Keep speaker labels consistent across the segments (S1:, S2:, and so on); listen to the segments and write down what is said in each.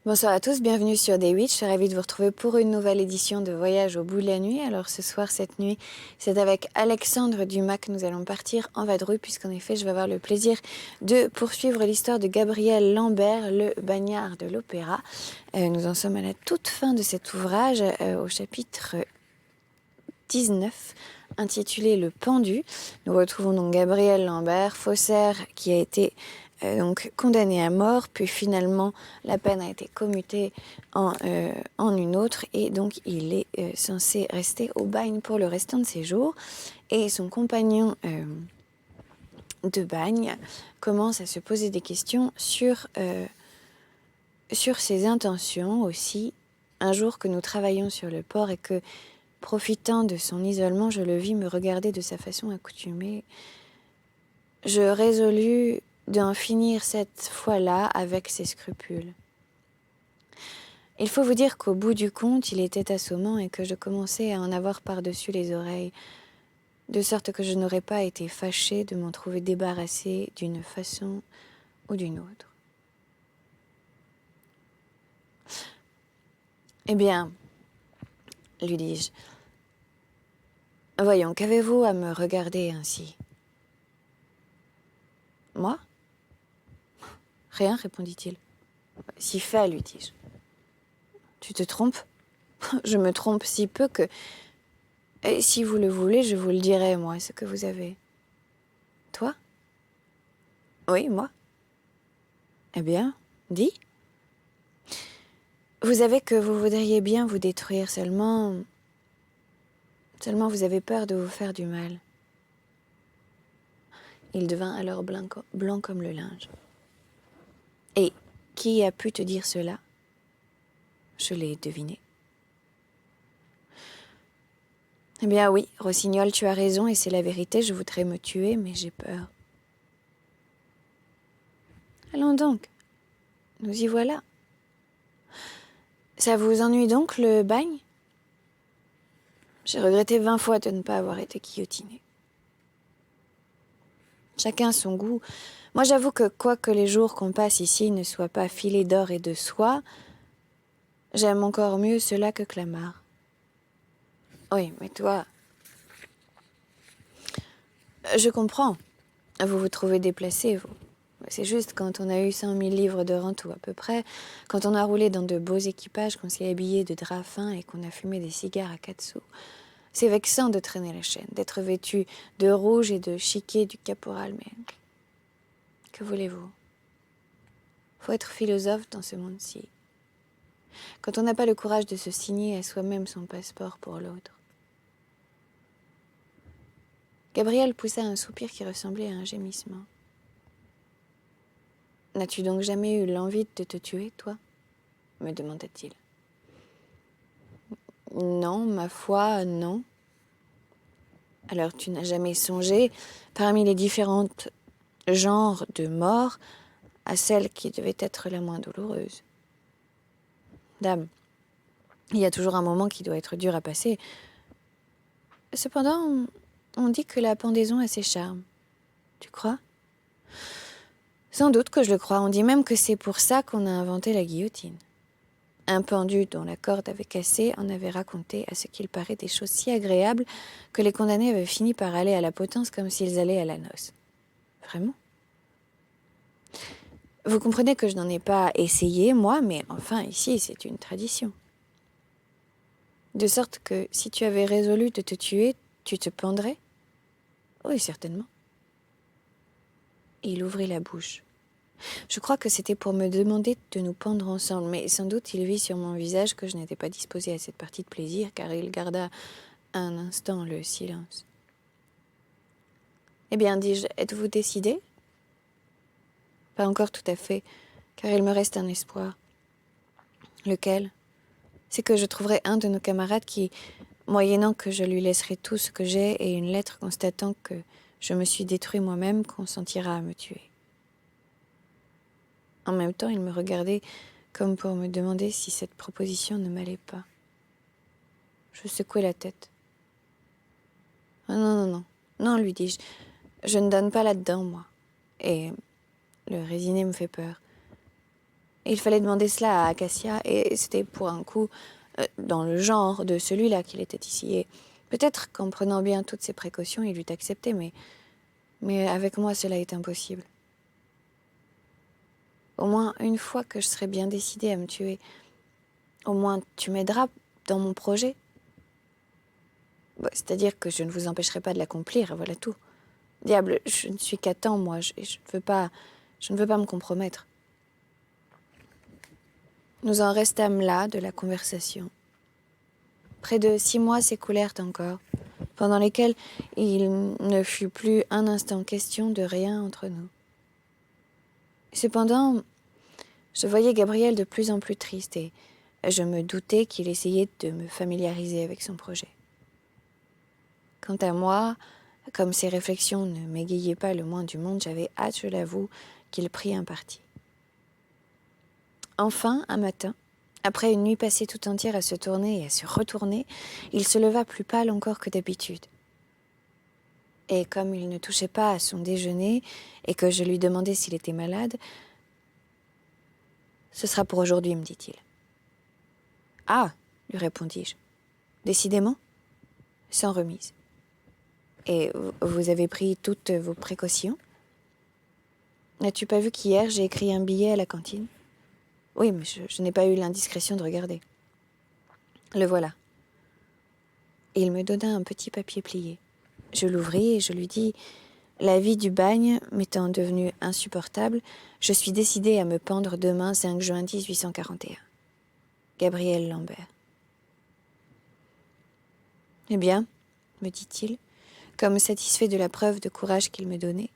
S1: Bonsoir à tous, bienvenue sur Daywitch. Je suis ravie de vous retrouver pour une nouvelle édition de Voyage au bout de la nuit. Alors ce soir, cette nuit, c'est avec Alexandre Dumas que nous allons partir en vadrouille, puisqu'en effet, je vais avoir le plaisir de poursuivre l'histoire de Gabriel Lambert, le bagnard de l'opéra. Nous en sommes à la toute fin de cet ouvrage, au chapitre 19, intitulé Le Pendu. Nous retrouvons donc Gabriel Lambert, faussaire, qui a été donc condamné à mort, puis finalement la peine a été commutée en une autre, et donc il est censé rester au bagne pour le restant de ses jours. Et son compagnon de bagne commence à se poser des questions sur ses intentions aussi. Un jour que nous travaillions sur le port et que, profitant de son isolement, je le vis me regarder de sa façon accoutumée, je résolus d'en finir cette fois-là avec ses scrupules. Il faut vous dire qu'au bout du compte, il était assommant et que je commençais à en avoir par-dessus les oreilles, de sorte que je n'aurais pas été fâchée de m'en trouver débarrassée d'une façon ou d'une autre. Eh bien, lui dis-je, voyons, qu'avez-vous à me regarder ainsi? Moi? Rien, répondit-il. Si fait, lui dis-je. Tu te trompes? Je me trompe si peu que... Et si vous le voulez, je vous le dirai, moi, ce que vous avez. Toi? Oui, moi. Eh bien, dis. Vous avez que vous voudriez bien vous détruire, seulement vous avez peur de vous faire du mal. Il devint alors blanc comme le linge. Et qui a pu te dire cela? Je l'ai deviné. Eh bien oui, Rossignol, tu as raison et c'est la vérité, je voudrais me tuer, mais j'ai peur. Allons donc, nous y voilà. Ça vous ennuie donc, le bagne? J'ai regretté 20 fois de ne pas avoir été guillotiné. Chacun son goût. Moi, j'avoue que quoique les jours qu'on passe ici ne soient pas filés d'or et de soie, j'aime encore mieux cela que Clamart. Oui, mais toi... Je comprends. Vous vous trouvez déplacé, vous. C'est juste quand on a eu 100 000 livres de rente ou à peu près, quand on a roulé dans de beaux équipages, qu'on s'est habillé de drap fin et qu'on a fumé des cigares à 4 sous. C'est vexant de traîner la chaîne, d'être vêtu de rouge et de chiquet du caporal, mais... Que voulez-vous? Faut être philosophe dans ce monde-ci. Quand on n'a pas le courage de se signer à soi-même son passeport pour l'autre. Gabriel poussa un soupir qui ressemblait à un gémissement. N'as-tu donc jamais eu l'envie de te tuer, toi? Me demanda-t-il. Non, ma foi, non. Alors tu n'as jamais songé, parmi les différents genres de mort, à celle qui devait être la moins douloureuse? Dame, il y a toujours un moment qui doit être dur à passer. Cependant, on dit que la pendaison a ses charmes. Tu crois? Sans doute que je le crois. On dit même que c'est pour ça qu'on a inventé la guillotine. Un pendu dont la corde avait cassé en avait raconté, à ce qu'il paraît, des choses si agréables que les condamnés avaient fini par aller à la potence comme s'ils allaient à la noce. Vraiment? Vous comprenez que je n'en ai pas essayé, moi, mais enfin, ici, c'est une tradition. De sorte que, si tu avais résolu de te tuer, tu te pendrais? Oui, certainement. Et il ouvrit la bouche. Je crois que c'était pour me demander de nous pendre ensemble, mais sans doute il vit sur mon visage que je n'étais pas disposée à cette partie de plaisir, car il garda un instant le silence. Eh bien, dis-je, êtes-vous décidé? Pas encore tout à fait, car il me reste un espoir. Lequel? C'est que je trouverai un de nos camarades qui, moyennant que je lui laisserai tout ce que j'ai et une lettre constatant que je me suis détruit moi-même, consentira à me tuer. En même temps, il me regardait comme pour me demander si cette proposition ne m'allait pas. Je secouai la tête. « Oh non, non, non, non, lui dis-je, je ne donne pas là-dedans, moi. Et le résiner me fait peur. Et il fallait demander cela à Acacia, et c'était pour un coup dans le genre de celui-là qu'il était ici. Et peut-être qu'en prenant bien toutes ses précautions, il eût accepté, mais avec moi, cela est impossible. Au moins, une fois que je serai bien décidée à me tuer, au moins tu m'aideras dans mon projet. Bah, c'est-à-dire que je ne vous empêcherai pas de l'accomplir, et voilà tout. Diable, je ne suis qu'à temps, moi, je ne veux pas me compromettre. Nous en restâmes là de la conversation. Près de 6 mois s'écoulèrent encore, pendant lesquels il ne fut plus un instant question de rien entre nous. Cependant, je voyais Gabriel de plus en plus triste et je me doutais qu'il essayait de me familiariser avec son projet. Quant à moi, comme ses réflexions ne m'égayaient pas le moins du monde, j'avais hâte, je l'avoue, qu'il prît un parti. Enfin, un matin, après une nuit passée tout entière à se tourner et à se retourner, il se leva plus pâle encore que d'habitude. Et comme il ne touchait pas à son déjeuner et que je lui demandais s'il était malade, « Ce sera pour aujourd'hui, me dit-il. »« Ah, lui répondis-je. Décidément, sans remise. Et vous avez pris toutes vos précautions? N'as-tu pas vu qu'hier j'ai écrit un billet à la cantine? Oui, mais je n'ai pas eu l'indiscrétion de regarder. Le voilà. Et il me donna un petit papier plié. Je l'ouvris et je lui dis « La vie du bagne m'étant devenue insupportable, je suis décidée à me pendre demain 5 juin 1841. Gabriel Lambert. » « Eh bien, me dit-il, comme satisfait de la preuve de courage qu'il me donnait,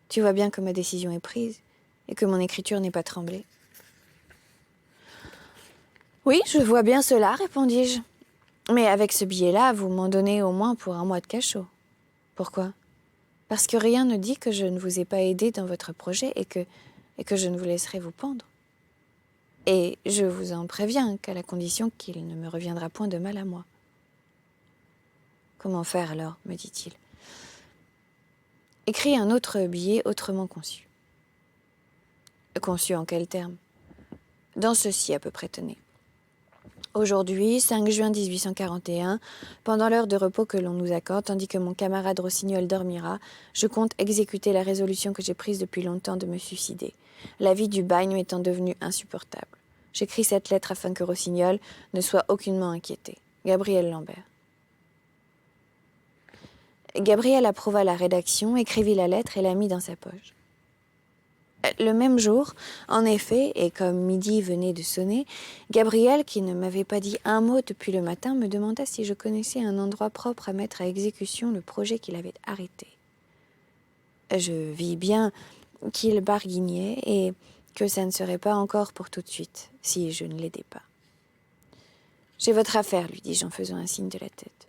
S1: tu vois bien que ma décision est prise et que mon écriture n'est pas tremblée. »« Oui, je vois bien cela, répondis-je. Mais avec ce billet-là, vous m'en donnez au moins pour 1 mois de cachot. Pourquoi ? Parce que rien ne dit que je ne vous ai pas aidé dans votre projet et que je ne vous laisserai vous pendre. Et je vous en préviens qu'à la condition qu'il ne me reviendra point de mal à moi. »« Comment faire alors ? Me dit-il. » »« Écris un autre billet autrement conçu. »« Conçu en quels termes ? » ?»« Dans ceci à peu près, tenez. Aujourd'hui, 5 juin 1841, pendant l'heure de repos que l'on nous accorde, tandis que mon camarade Rossignol dormira, je compte exécuter la résolution que j'ai prise depuis longtemps de me suicider, la vie du bagne m'étant devenue insupportable. J'écris cette lettre afin que Rossignol ne soit aucunement inquiété. Gabriel Lambert. Gabriel approuva la rédaction, écrivit la lettre et la mit dans sa poche. Le même jour, en effet, et comme midi venait de sonner, Gabriel, qui ne m'avait pas dit un mot depuis le matin, me demanda si je connaissais un endroit propre à mettre à exécution le projet qu'il avait arrêté. Je vis bien qu'il barguignait et que ça ne serait pas encore pour tout de suite, si je ne l'aidais pas. « J'ai votre affaire, lui dis-je en faisant un signe de la tête.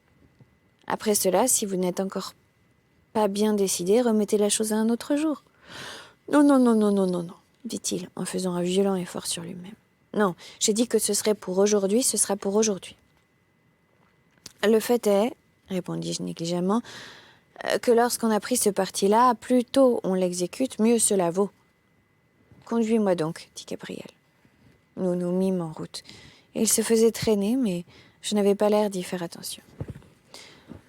S1: Après cela, si vous n'êtes encore pas bien décidé, remettez la chose à un autre jour. » Non, non, non, non, non, non, non, dit-il en faisant un violent effort sur lui-même. Non, j'ai dit que ce serait pour aujourd'hui, ce sera pour aujourd'hui. Le fait est, répondis-je négligemment, que lorsqu'on a pris ce parti-là, plus tôt on l'exécute, mieux cela vaut. Conduis-moi donc, dit Gabriel. Nous nous mîmes en route. Il se faisait traîner, mais je n'avais pas l'air d'y faire attention.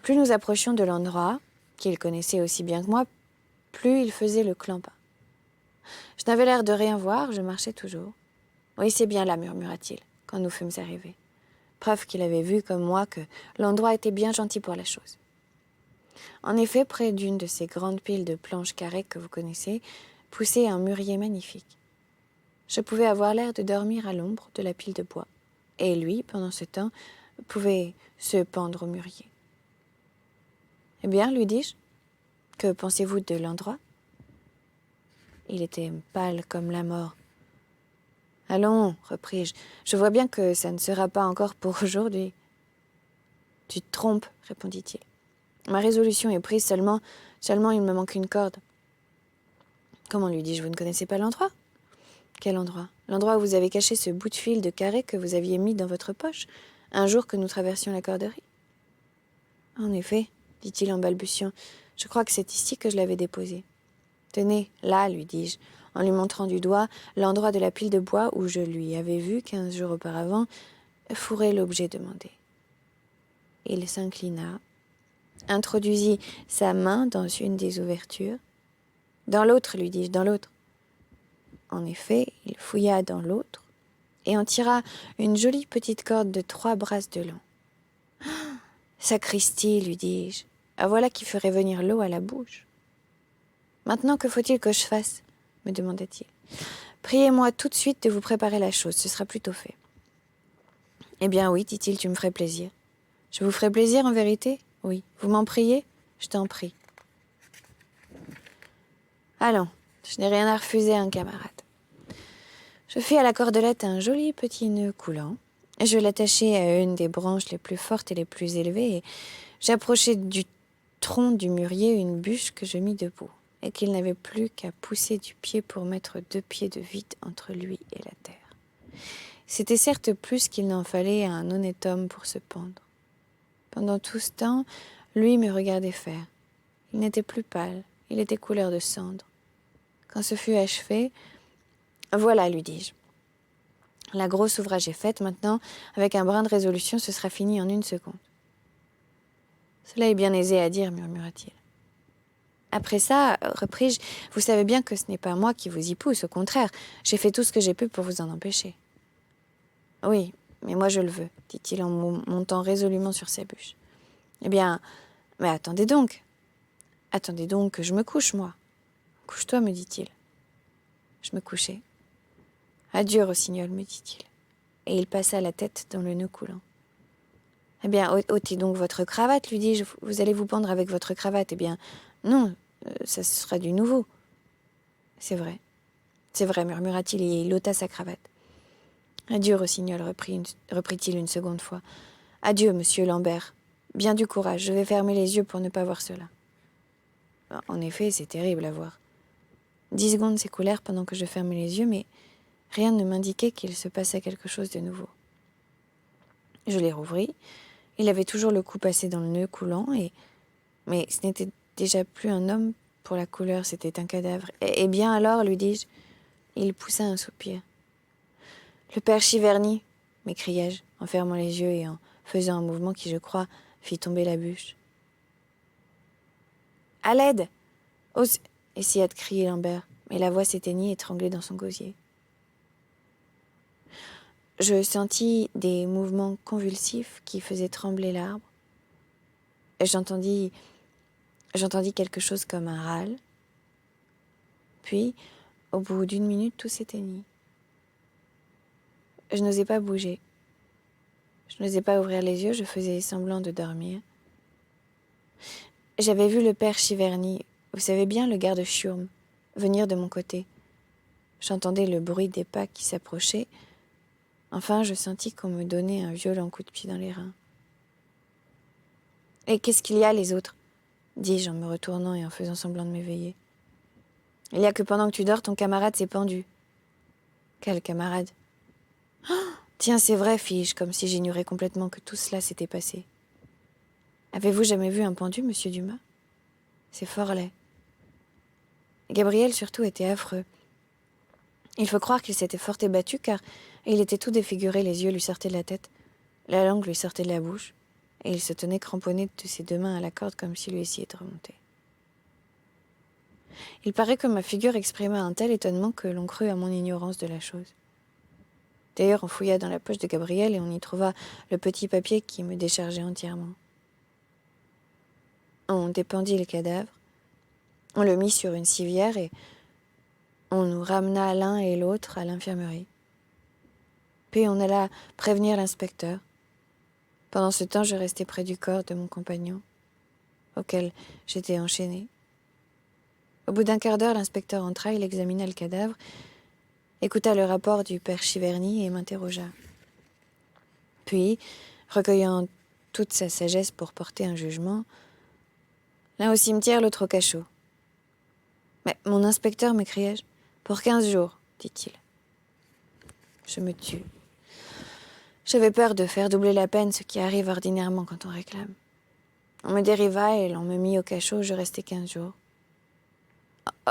S1: Plus nous approchions de l'endroit, qu'il connaissait aussi bien que moi, plus il faisait le clampin. Je n'avais l'air de rien voir, je marchais toujours. « Oui, c'est bien là, murmura-t-il, quand nous fûmes arrivés. Preuve qu'il avait vu, comme moi, que l'endroit était bien gentil pour la chose. En effet, près d'une de ces grandes piles de planches carrées que vous connaissez, poussait un mûrier magnifique. Je pouvais avoir l'air de dormir à l'ombre de la pile de bois, et lui, pendant ce temps, pouvait se pendre au mûrier. « Eh bien, lui dis-je, que pensez-vous de l'endroit ?» Il était pâle comme la mort. « Allons, repris-je, je vois bien que ça ne sera pas encore pour aujourd'hui. »« Tu te trompes, répondit-il. Ma résolution est prise, seulement il me manque une corde. »« Comment, lui dis-je, vous ne connaissez pas l'endroit ?»« Quel endroit ? L'endroit où vous avez caché ce bout de fil de carré que vous aviez mis dans votre poche, un jour que nous traversions la corderie. »« En effet, dit-il en balbutiant, je crois que c'est ici que je l'avais déposé. »« Tenez, là, lui dis-je, en lui montrant du doigt l'endroit de la pile de bois où je lui avais vu, 15 jours auparavant, fourrer l'objet demandé. Il s'inclina, introduisit sa main dans une des ouvertures. « Dans l'autre, lui dis-je, dans l'autre. » En effet, il fouilla dans l'autre et en tira une jolie petite corde de 3 brasses de long. « Sacristi, lui dis-je, ah voilà qui ferait venir l'eau à la bouche. »« Maintenant, que faut-il que je fasse ?» me demanda-t-il. « Priez-moi tout de suite de vous préparer la chose, ce sera plutôt fait. » « Eh bien oui, dit-il, tu me ferais plaisir. »« Je vous ferai plaisir en vérité ? » ?»« Oui. »« Vous m'en priez ? » ?»« Je t'en prie. » Allons, je n'ai rien à refuser à un camarade. Je fis à la cordelette un joli petit nœud coulant. Je l'attachai à une des branches les plus fortes et les plus élevées et j'approchai du tronc du mûrier une bûche que je mis debout et qu'il n'avait plus qu'à pousser du pied pour mettre 2 pieds de vide entre lui et la terre. C'était certes plus qu'il n'en fallait à un honnête homme pour se pendre. Pendant tout ce temps, lui me regardait faire. Il n'était plus pâle, il était couleur de cendre. Quand ce fut achevé, « Voilà, lui dis-je. La grosse ouvrage est faite, maintenant, avec un brin de résolution, ce sera fini en 1 seconde. »« Cela est bien aisé à dire, murmura-t-il. »« Après ça, repris-je, vous savez bien que ce n'est pas moi qui vous y pousse, au contraire, j'ai fait tout ce que j'ai pu pour vous en empêcher. »« Oui, mais moi je le veux, dit-il en montant résolument sur sa bûche. »« Eh bien, mais attendez donc que je me couche, moi. »« Couche-toi, me dit-il. » Je me couchai. « Adieu, rossignol, me dit-il. » Et il passa la tête dans le nœud coulant. « Eh bien, ôtez donc votre cravate, lui dis-je. Vous allez vous pendre avec votre cravate. Eh bien, non, ça sera du nouveau. »« C'est vrai, murmura-t-il, et il ôta sa cravate. »« Adieu, rossignol, reprit-il une seconde fois. Adieu, monsieur Lambert. Bien du courage, je vais fermer les yeux pour ne pas voir cela. » En effet, c'est terrible à voir. 10 secondes s'écoulèrent pendant que je fermais les yeux, mais rien ne m'indiquait qu'il se passait quelque chose de nouveau. Je les rouvris. Il avait toujours le cou passé dans le nœud coulant, mais ce n'était déjà plus un homme pour la couleur, c'était un cadavre. Eh bien alors, lui dis-je, il poussa un soupir. « Le père Chiverny !» m'écriai-je, en fermant les yeux et en faisant un mouvement qui, je crois, fit tomber la bûche. « À l'aide !» essaya de crier Lambert, mais la voix s'éteignit, étranglée dans son gosier. Je sentis des mouvements convulsifs qui faisaient trembler l'arbre. J'entendis quelque chose comme un râle. Puis, au bout d'1 minute, tout s'éteignit. Je n'osais pas bouger. Je n'osais pas ouvrir les yeux, je faisais semblant de dormir. J'avais vu le père Chiverny, vous savez bien, le garde Chiourme, venir de mon côté. J'entendais le bruit des pas qui s'approchaient. Enfin, je sentis qu'on me donnait un violent coup de pied dans les reins. « Et qu'est-ce qu'il y a, les autres ?» dis-je en me retournant et en faisant semblant de m'éveiller. « Il y a que pendant que tu dors, ton camarade s'est pendu. »« Quel camarade ?»« Oh, tiens, c'est vrai, fis-je, comme si j'ignorais complètement que tout cela s'était passé. »« Avez-vous jamais vu un pendu, monsieur Dumas ? C'est fort laid. » Gabriel, surtout, était affreux. Il faut croire qu'il s'était fort ébattu, car il était tout défiguré, les yeux lui sortaient de la tête, la langue lui sortait de la bouche, et il se tenait cramponné de ses 2 mains à la corde comme s'il essayait de remonter. Il paraît que ma figure exprima un tel étonnement que l'on crut à mon ignorance de la chose. D'ailleurs, on fouilla dans la poche de Gabriel et on y trouva le petit papier qui me déchargeait entièrement. On dépendit le cadavre, on le mit sur une civière et on nous ramena l'un et l'autre à l'infirmerie. Puis on alla prévenir l'inspecteur. Pendant ce temps, je restais près du corps de mon compagnon, auquel j'étais enchaînée. Au bout d'1 quart d'heure, l'inspecteur entra, il examina le cadavre, écouta le rapport du père Chiverny et m'interrogea. Puis, recueillant toute sa sagesse pour porter un jugement, « L'un au cimetière, l'autre au cachot. »« Mais mon inspecteur, m'écriai-je, pour 15 jours, dit-il. » Je me tus. J'avais peur de faire doubler la peine, ce qui arrive ordinairement quand on réclame. On me dériva et l'on me mit au cachot, je restai 15 jours.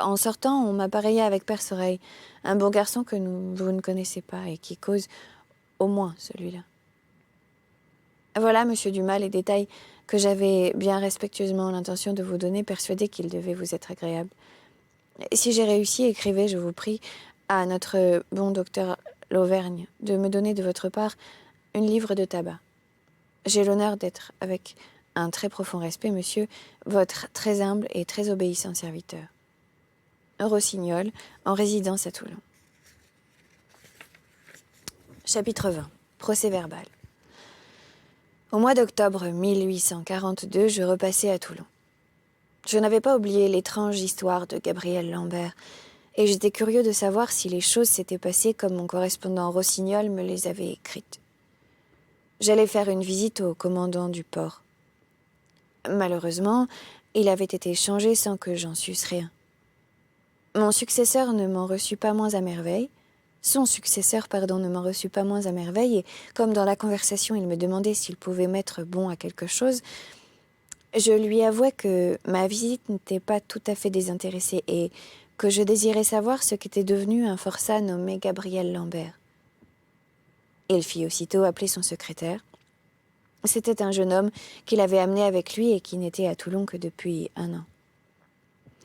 S1: En sortant, on m'appareilla avec Perce-Oreille, un bon garçon que vous ne connaissez pas et qui cause au moins celui-là. Voilà, monsieur Dumas, les détails que j'avais bien respectueusement l'intention de vous donner, persuadé qu'ils devaient vous être agréables. Si j'ai réussi, écrivez, je vous prie, à notre bon docteur Lauvergne de me donner de votre part une livre de tabac. J'ai l'honneur d'être, avec un très profond respect, monsieur, votre très humble et très obéissant serviteur. Rossignol, en résidence à Toulon. Chapitre 20. Procès-verbal. Au mois d'octobre 1842, je repassai à Toulon. Je n'avais pas oublié l'étrange histoire de Gabriel Lambert, et j'étais curieux de savoir si les choses s'étaient passées comme mon correspondant Rossignol me les avait écrites. J'allais faire une visite au commandant du port. Malheureusement, il avait été changé sans que j'en susse rien. Mon successeur ne m'en reçut pas moins à merveille. Son successeur, ne m'en reçut pas moins à merveille, et comme dans la conversation il me demandait s'il pouvait m'être bon à quelque chose, je lui avouai que ma visite n'était pas tout à fait désintéressée et que je désirais savoir ce qu'était devenu un forçat nommé Gabriel Lambert. Il fit aussitôt appeler son secrétaire. C'était un jeune homme qu'il avait amené avec lui et qui n'était à Toulon que depuis 1 an.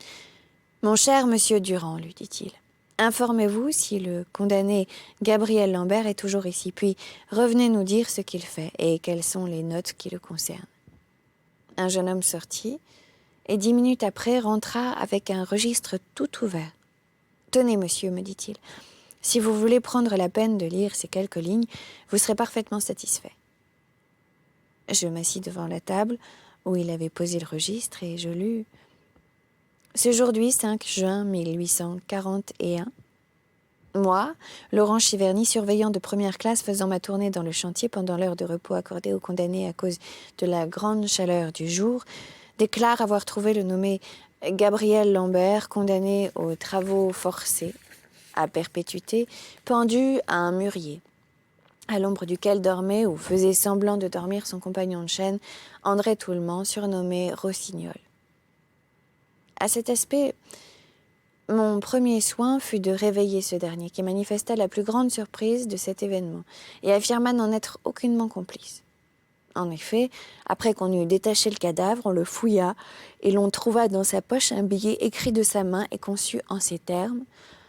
S1: « Mon cher monsieur Durand, lui dit-il, informez-vous si le condamné Gabriel Lambert est toujours ici, puis revenez nous dire ce qu'il fait et quelles sont les notes qui le concernent. » Un jeune homme sortit et 10 minutes après rentra avec un registre tout ouvert. « Tenez, monsieur, me dit-il, si vous voulez prendre la peine de lire ces quelques lignes, vous serez parfaitement satisfait. » Je m'assis devant la table où il avait posé le registre et je lus « C'est aujourd'hui 5 juin 1841. Moi, Laurent Chiverny, surveillant de première classe, faisant ma tournée dans le chantier pendant l'heure de repos accordée aux condamnés à cause de la grande chaleur du jour, déclare avoir trouvé le nommé Gabriel Lambert, condamné aux travaux forcés, à perpétuité, pendu à un mûrier, à l'ombre duquel dormait ou faisait semblant de dormir son compagnon de chaîne, André Toullement, surnommé Rossignol. À cet aspect, mon premier soin fut de réveiller ce dernier, qui manifesta la plus grande surprise de cet événement, et affirma n'en être aucunement complice. En effet, après qu'on eut détaché le cadavre, on le fouilla, et l'on trouva dans sa poche un billet écrit de sa main et conçu en ces termes.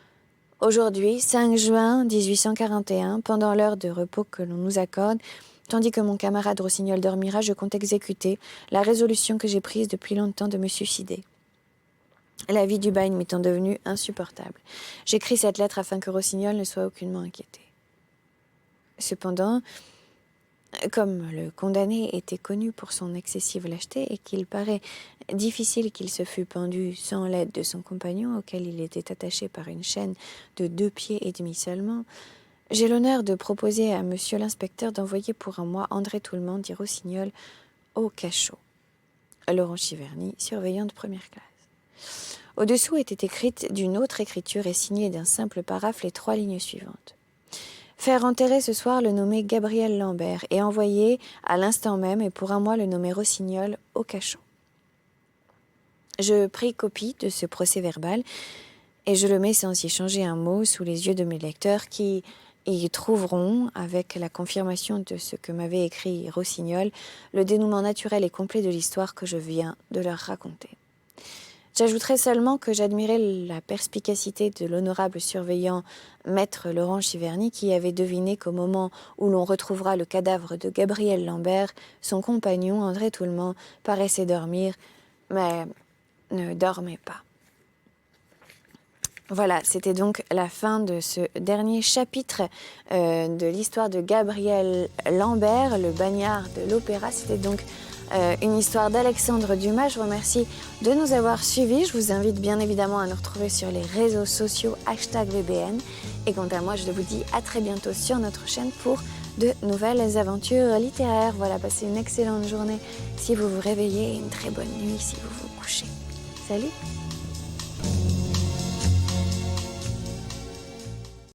S1: « Aujourd'hui, 5 juin 1841, pendant l'heure de repos que l'on nous accorde, tandis que mon camarade Rossignol dormira, je compte exécuter la résolution que j'ai prise depuis longtemps de me suicider. » La vie du bagne m'étant devenue insupportable. J'écris cette lettre afin que Rossignol ne soit aucunement inquiété. Cependant, comme le condamné était connu pour son excessive lâcheté et qu'il paraît difficile qu'il se fût pendu sans l'aide de son compagnon, auquel il était attaché par une chaîne de 2 pieds et demi seulement, j'ai l'honneur de proposer à monsieur l'inspecteur d'envoyer pour un mois André Toullement, dit Rossignol, au cachot. Laurent Chiverny, surveillant de première classe. Au-dessous était écrite d'une autre écriture et signée d'un simple paraphe les 3 lignes suivantes. Faire enterrer ce soir le nommé Gabriel Lambert et envoyer à l'instant même et pour un mois le nommé Rossignol au cachot. Je pris copie de ce procès-verbal et je le mets sans y changer un mot sous les yeux de mes lecteurs qui y trouveront, avec la confirmation de ce que m'avait écrit Rossignol, le dénouement naturel et complet de l'histoire que je viens de leur raconter. J'ajouterai seulement que j'admirais la perspicacité de l'honorable surveillant maître Laurent Chiverny qui avait deviné qu'au moment où l'on retrouvera le cadavre de Gabriel Lambert, son compagnon André Toullement paraissait dormir, mais ne dormait pas. Voilà, c'était donc la fin de ce dernier chapitre de l'histoire de Gabriel Lambert, le bagnard de l'opéra. C'était donc une histoire d'Alexandre Dumas. Je vous remercie de nous avoir suivis. Je vous invite bien évidemment à nous retrouver sur les réseaux sociaux #VBN. Et quant à moi, je vous dis à très bientôt sur notre chaîne pour de nouvelles aventures littéraires. Voilà, passez une excellente journée si vous vous réveillez et une très bonne nuit si vous vous couchez. Salut!